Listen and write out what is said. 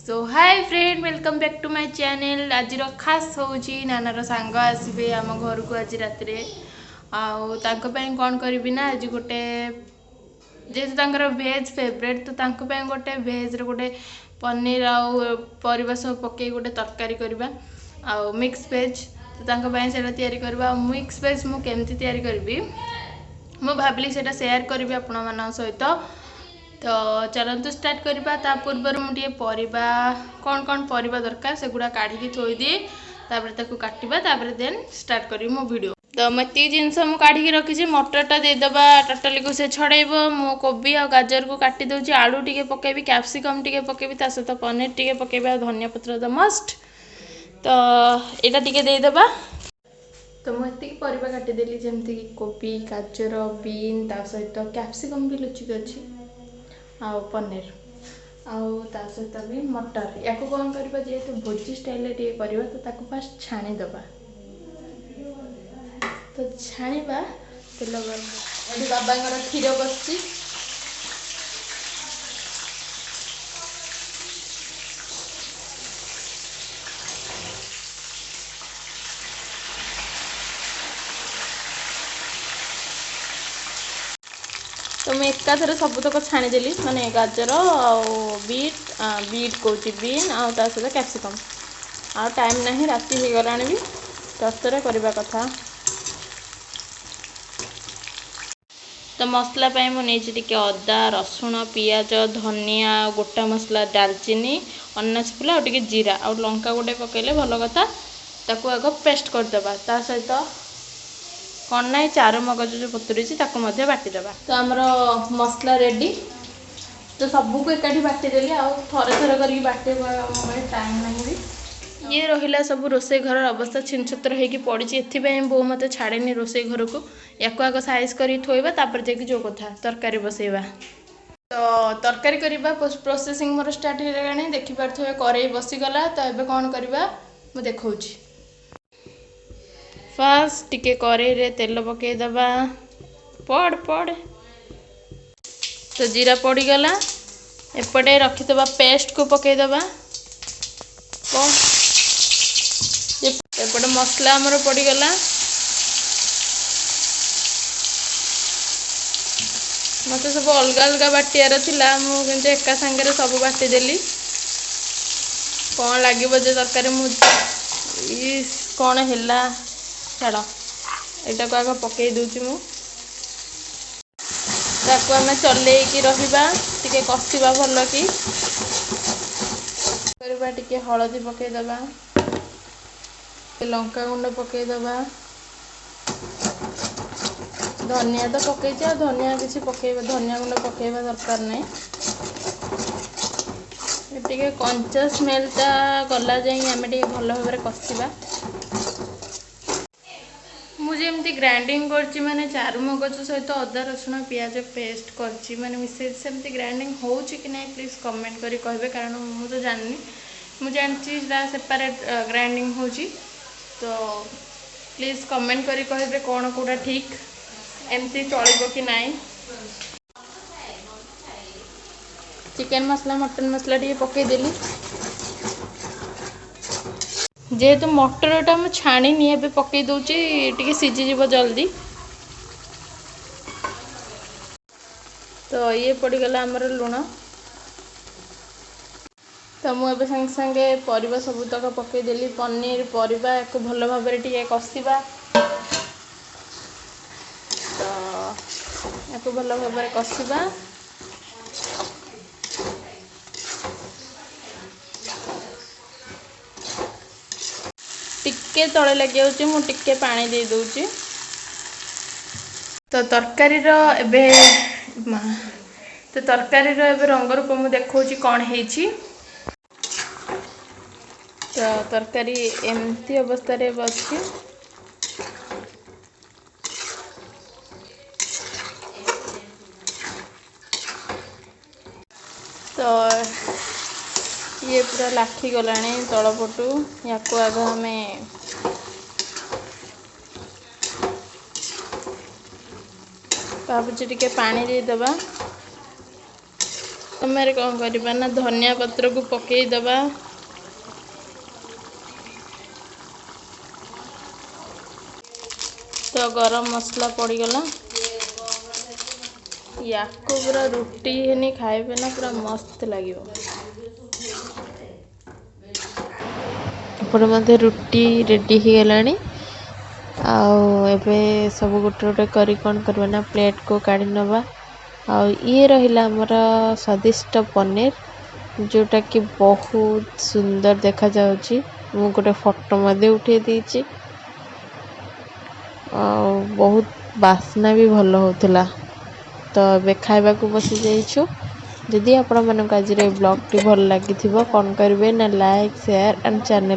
So hi friend welcome back to my channel. आज खास होची नानार सांग आसबे आम घर को आज रात कौन करी ना आज गोटे जेहेतु भेज फेवरेट तो गोटे भेज गोटे पनीर आउ परिबा सब पकई गोटे तरकारी करवा आउ मिक्स वेज तो मिक्स वेज मु केमती तैयारी करी मु भाविली सेटा शेयर करी आपण मान सहित। तो चलतु स्टार्ट करवा ता पूर्व मुझे परिबा कौन परिबा दरकार से गुड़ा काढ़ी थोई दिए काटिबा देन स्टार्ट करी मो वीडियो। तो मत जिनस मुझे काढ़ी रखी मटरटा देदेबा टोटाली को से छड़ेब मो कोबी आ गाजर को काटी दूसरी आलू टे पकेबी कैप्सिकम टे पकेबी सहित पनीर टे पकेबा धनिया पत्र द मस्ट। तो यहाँ टे देदेबा तो मुझे परिबा काटिदेली जमती कोबी गाजर बीन ता सहित कैप्सिकम भी लुचिक अच्छी आउ पनीर आउ ता सहित भी मटर या कौन करवा जेहेतु भोजी स्टाइल टे करवा तो फास्ट छाणीदबा। तो छाणीबा तेल गरम बाबा क्षीर बसची तो मैं एकाथर सबुतक छाणीदेली माने गाजर बीट बीट कौच बीन आउ ता सहित कैप्सिकम आ टाइम नहीं राति हो गला भी तस्तरे करवा कथा। तो मसला मुझे अदा रसुण पियाज धनिया गोटा मसला डालचीनी अनाज फुला और जीरा आ लंका गोटे पकेले भल कथा ताकू आग पेस्ट करदेबा ता सहित कौन ना चार मगज जो पतुरी बाटीदेबा। तो आमर मसला रेडी तो सबको एकाठी बाटीदेली आ थरे थरे करके बाटे टाइम नहीं भी ये रहिला सब रोसे घर अवस्था छिनछत्र होगी पड़ी एथि बो मत छाड़ेनी रोसे घर को या आग साइज कर थोइबा तापर जाकि जो कथा तरकारी बसैबा। तो तरकारी करवा प्रोसेसिंग मोर स्टार्ट हो गलानी देखि पारथबे करेई बसीगला। तो एबे कौन करवा मु देखौछि फास्ट टिके करेई रे तेल पकईदबा पड़ पड़ तो जीरा पड़गला एपटे रखीदबा पेस्ट को पकईदबा एपटे मसला आमर पड़गला मत सब अलग अलग बाटियार थिला मुझे एका सांगे सब बाटीदेली कौन लगे जे तरकारी मुझे कौन है छाड़ यहाँ को आग पकई दूची आम चलैकी रहा टे कषा भल कि टे हलदी पकईदबा लंका गुंड पकईदबा धनिया तो पकई धनिया किसी पकईबा धनिया गुंड पकईबा दरकार नहीं टे कंचा स्मेलटा गला जाए आम टे भल भाव कषा मुझे एमती ग्राइंडिंग करची माने चारू मगज सहित अदा रसुण पियाज पेस्ट करची माने मिसे सेमती ग्राइंडिंग होची कि नहीं प्लीज कमेंट करी कहबे कारण मु तो जाननी मु जानची सेपरेट ग्राइंडिंग होची। तो प्लीज कमेंट करी कहबे कौन कोडा ठीक एमती चलिबो कि नहीं। चिकन मसला मटन मसला टी पकईदेली जेहेतु मटरटा मुझे छाणी ए पकई दूची टी सीझीज जल्दी। तो ये पड़गला आमर लुण तो मुझे संगे संगे परिबा सबुतक पकईदेली पनीर परिबा या भल भाव कषा तो या भल भाव कषा टिके तले लगे मुझे पानी दे दूची। तो तरकारी एबे तो तरकारी एबे रंग रूप मु देखौची कौन हेची। तो तरकारी एमती अवस्था रे बची तो ये पूरा लाखी गलानी तलपटू या आग आम भावुँ टे पानी देदेबा ଆମେ କ'ଣ କରିବା ନା ଧନିଆ ପତ୍ରକୁ ପକେଇଦବା। ତ ଗରମ ମସଲା ପଡ଼ିଗଲା। ୟାକୁ ପୁରା ରୁଟି ହେନି ଖାଇବେ ନା ପୁରା ମସ୍ତ ଲାଗିବ। ଏପଟେ ମଧ୍ୟ ରୁଟି ରେଡ଼ି ହେଇଗଲାଣି। ଆଉ ଏବେ ସବୁ ଗୋଟେ ଗୋଟେ କରି କ'ଣ କରିବା ନା ପ୍ଲେଟ୍କୁ କାଢ଼ି ନେବା। ଆଉ ଇଏ ରହିଲା ଆମର ସ୍ୱାଦିଷ୍ଟ ପନିର, ଯେଉଁଟାକି ବହୁତ ସୁନ୍ଦର ଦେଖାଯାଉଛି। ମୁଁ ଗୋଟେ ଫଟୋ ମଧ୍ୟ ଉଠାଇ ଦେଇଛି। ଆଉ ବହୁତ ବାସ୍ନା ବି ଭଲ ହେଉଥିଲା। ତ ଏବେ ଖାଇବାକୁ ବସିଯାଇଛୁ। ଯଦି ଆପଣମାନଙ୍କୁ ଆଜିର ଏ ବ୍ଲଗ୍ଟି ଭଲ ଲାଗିଥିବ କ'ଣ କରିବେ ନା ଲାଇକ୍, ସେୟାର ଆଣ୍ଡ ଚ୍ୟାନେଲ୍